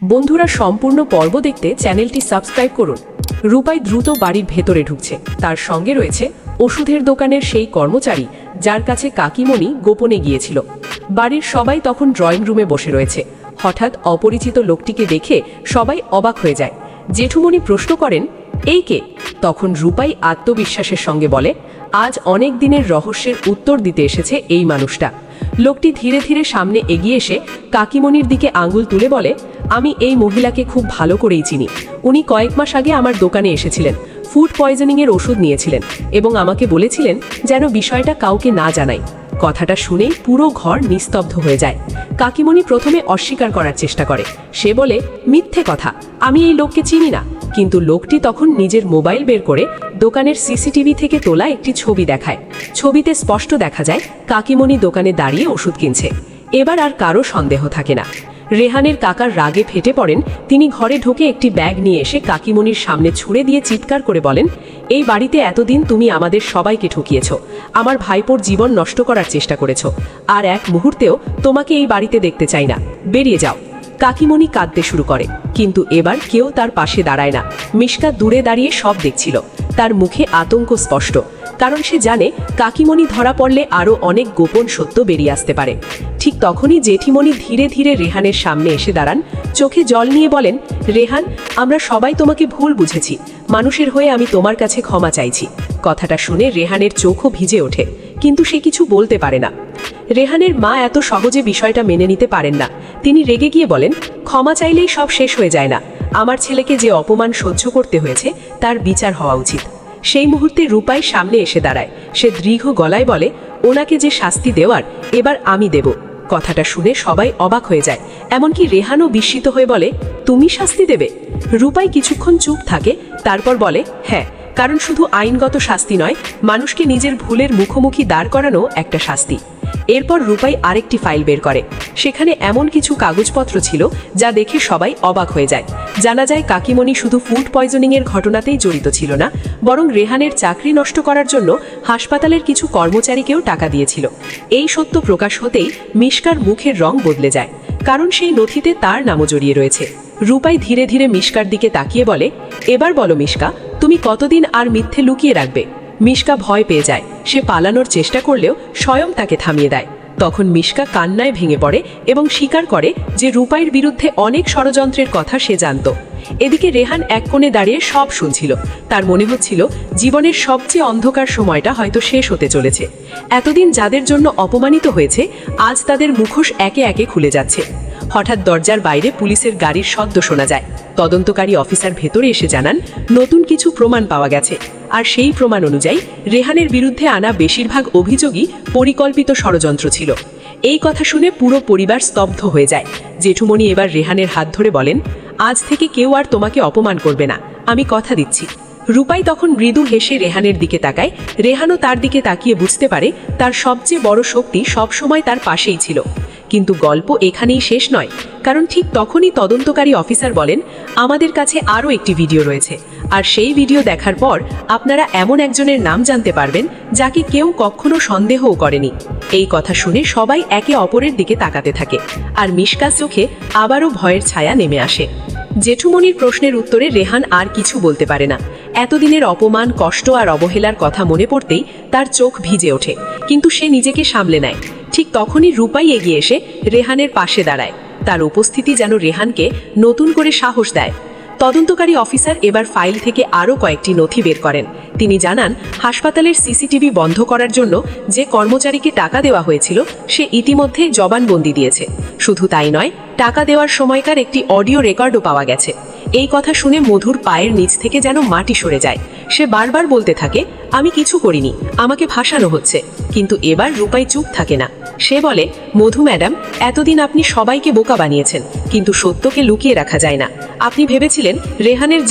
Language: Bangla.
বন্ধুরা, সম্পূর্ণ পর্ব দেখতে চ্যানেলটি সাবস্ক্রাইব করুন। রূপাই দ্রুত বাড়ির ভেতরে ঢুকছে। তার সঙ্গে রয়েছে ওষুধের দোকানের সেই কর্মচারী যার কাছে কাকিমণি গোপনে গিয়েছিল। বাড়ির সবাই তখন ড্রয়িং রুমে বসে রয়েছে। হঠাৎ অপরিচিত লোকটিকে দেখে সবাই অবাক হয়ে যায়। জেঠুমণি প্রশ্ন করেন, এই কে? তখন রূপাই আত্মবিশ্বাসের সঙ্গে বলে, আজ অনেক দিনের রহস্যের উত্তর দিতে এসেছে এই মানুষটা। লোকটি ধীরে ধীরে সামনে এগিয়ে এসে কাকিমণির দিকে আঙুল তুলে বলে, আমি এই মহিলাকে খুব ভালো করেই চিনি। উনি কয়েক মাস আগে আমার দোকানে এসেছিলেন, ফুড পয়জনিংয়ের ওষুধ নিয়েছিলেন এবং আমাকে বলেছিলেন যেন বিষয়টা কাউকে না জানাই। কথাটা শুনেই পুরো ঘর নিস্তব্ধ হয়ে যায়। কাকিমণি প্রথমে অস্বীকার করার চেষ্টা করে। সে বলে, মিথ্যে কথা, আমি এই লোককে চিনি না। কিন্তু লোকটি তখন নিজের মোবাইল বের করে দোকানের সিসিটিভি থেকে তোলা একটি ছবি দেখায়। ছবিতে স্পষ্ট দেখা যায় কাকিমণি দোকানে দাঁড়িয়ে ওষুধ কিনছে। এবার আর কারো সন্দেহ থাকে না। রেহানের কাকার রাগে ফেটে পড়েন। তিনি ঘরে ঢুকে একটি ব্যাগ নিয়ে এসে কাকিমণির সামনে ছুঁড়ে দিয়ে চিৎকার করে বলেন, এই বাড়িতে এতদিন তুমি আমাদের সবাইকে ঠকিয়েছ, আমার ভাইপোর জীবন নষ্ট করার চেষ্টা করেছ। আর এক মুহূর্তেও তোমাকে এই বাড়িতে দেখতে চাই না, বেরিয়ে যাও। কাকিমণি কাঁদতে শুরু করে, কিন্তু এবার কেউ তার পাশে দাঁড়ায় না। মিশকা দূরে দাঁড়িয়ে সব দেখছিল। তার মুখে আতঙ্ক স্পষ্ট, কারণ সে জানে কাকিমণি ধরা পড়লে আরও অনেক গোপন সত্য বেরিয়ে আসতে পারে। ঠিক তখনই জেঠিমণি ধীরে ধীরে রেহানের সামনে এসে দাঁড়ান। চোখে জল নিয়ে বলেন, রেহান, আমরা সবাই তোমাকে ভুল বুঝেছি। মানুষের হয়ে আমি তোমার কাছে ক্ষমা চাইছি। কথাটা শুনে রেহানের চোখও ভিজে ওঠে, কিন্তু সে কিছু বলতে পারে না। রেহানের মা এত সহজে বিষয়টা মেনে নিতে পারেন না। তিনি রেগে গিয়ে বলেন, ক্ষমা চাইলেই সব শেষ হয়ে যায় না। আমার ছেলেকে যে অপমান সহ্য করতে হয়েছে তার বিচার হওয়া উচিত। সেই মুহূর্তে রূপাই সামনে এসে দাঁড়ায়। সে দৃঢ় গলায় বলে, ওনাকে যে শাস্তি দেওয়ার এবার আমি দেব। কথাটা শুনে সবাই অবাক হয়ে যায়, এমনকি রেহানও বিস্মিত হয়ে বলে, তুমি শাস্তি দেবে? রূপাই কিছুক্ষণ চুপ থাকে, তারপর বলে, হ্যাঁ, কারণ শুধু আইনগত শাস্তি নয়, মানুষকে নিজের ভুলের মুখোমুখি দাঁড় করানো একটা শাস্তি। এরপর রূপাই আরেকটি ফাইল বের করে। সেখানে এমন কিছু কাগজপত্র ছিল যা দেখে সবাই অবাক হয়ে যায়। জানা যায় কাকিমণি শুধু ফুড পয়জনিংয়ের ঘটনাতেই জড়িত ছিল না, বরং রেহানের চাকরি নষ্ট করার জন্য হাসপাতালের কিছু কর্মচারীকেও টাকা দিয়েছিল। এই সত্য প্রকাশ হতেই মিশকার মুখের রং বদলে যায়, কারণ সেই নথিতে তার নামও জড়িয়ে রয়েছে। রূপাই ধীরে ধীরে মিশকার দিকে তাকিয়ে বলে, এবার বলো মিশকা, তুমি কতদিন আর মিথ্যে লুকিয়ে রাখবে? মিশকা ভয় পেয়ে যায়। সে পালানোর চেষ্টা করলেও স্বয়ং তাকে থামিয়ে দেয়। তখন মিশকা কান্নায় ভেঙে পড়ে এবং স্বীকার করে যে রূপাইয়ের বিরুদ্ধে অনেক ষড়যন্ত্রের কথা সে জানত। এদিকে রেহান এক কোণে দাঁড়িয়ে সব শুনছিল। তার মনে হচ্ছিল জীবনের সবচেয়ে অন্ধকার সময়টা হয়তো শেষ হতে চলেছে। এতদিন যাদের জন্য অপমানিত হয়েছে, আজ তাদের মুখোশ একে একে খুলে যাচ্ছে। হঠাৎ দরজার বাইরে পুলিশের গাড়ির শব্দ শোনা যায়। তদন্তকারী অফিসার ভেতরে এসে জানান, নতুন কিছু প্রমাণ পাওয়া গেছে। আর সেই প্রমাণ অনুযায়ী রেহানের বিরুদ্ধে আনা বেশিরভাগ অভিযোগই পরিকল্পিত ষড়যন্ত্র ছিল। এই কথা শুনে পুরো পরিবার স্তব্ধ হয়ে যায়। জেঠুমণি এবার রেহানের হাত ধরে বলেন, আজ থেকে কেউ আর তোমাকে অপমান করবে না, আমি কথা দিচ্ছি। রূপাই তখন মৃদু হেসে রেহানের দিকে তাকায়। রেহানও তার দিকে তাকিয়ে বুঝতে পারে তার সবচেয়ে বড় শক্তি সবসময় তার পাশেই ছিল। কিন্তু গল্প এখানেই শেষ নয়, কারণ ঠিক তখনই তদন্তকারী অফিসার বলেন, আমাদের কাছে আরও একটি ভিডিও রয়েছে। আর সেই ভিডিও দেখার পর আপনারা এমন একজনের নাম জানতে পারবেন যাকে কেউ কখনো সন্দেহও করেনি। এই কথা শুনে সবাই একে অপরের দিকে তাকাতে থাকে, আর মিশকার চোখে আবারও ভয়ের ছায়া নেমে আসে। জেঠুমণির প্রশ্নের উত্তরে রেহান আর কিছু বলতে পারে না। এতদিনের অপমান, কষ্ট আর অবহেলার কথা মনে পড়তেই তার চোখ ভিজে ওঠে, কিন্তু সে নিজেকে সামলে নেয়। ঠিক তখনই রূপাই এগিয়ে এসে রেহানের পাশে দাঁড়ায়। তার উপস্থিতি যেন রেহানকে নতুন করে সাহস দেয়। তদন্তকারী অফিসার এবার ফাইল থেকে আরও কয়েকটি নথি বের করেন। তিনি জানান, হাসপাতালের সিসিটিভি বন্ধ করার জন্য যে কর্মচারীকে টাকা দেওয়া হয়েছিল সে ইতিমধ্যে জবানবন্দি দিয়েছে। শুধু তাই নয়, টাকা দেওয়ার সময়কার একটি অডিও রেকর্ডও পাওয়া গেছে। এই কথা শুনে মধুর পায়ের নিচ থেকে যেন মাটি সরে যায়। সে বারবার বলতে থাকে, আমি কিছু করিনি, আমাকে ফাঁসানো হচ্ছে। কিন্তু এবার রূপাই চুপ থাকে না। সে বলে, মধু ম্যাডাম, এতদিন আপনি সবাইকে বোকা বানিয়েছেন, কিন্তু সত্যকে লুকিয়ে রাখা যায় না। আপনি ভেবেছিলেন রেহানের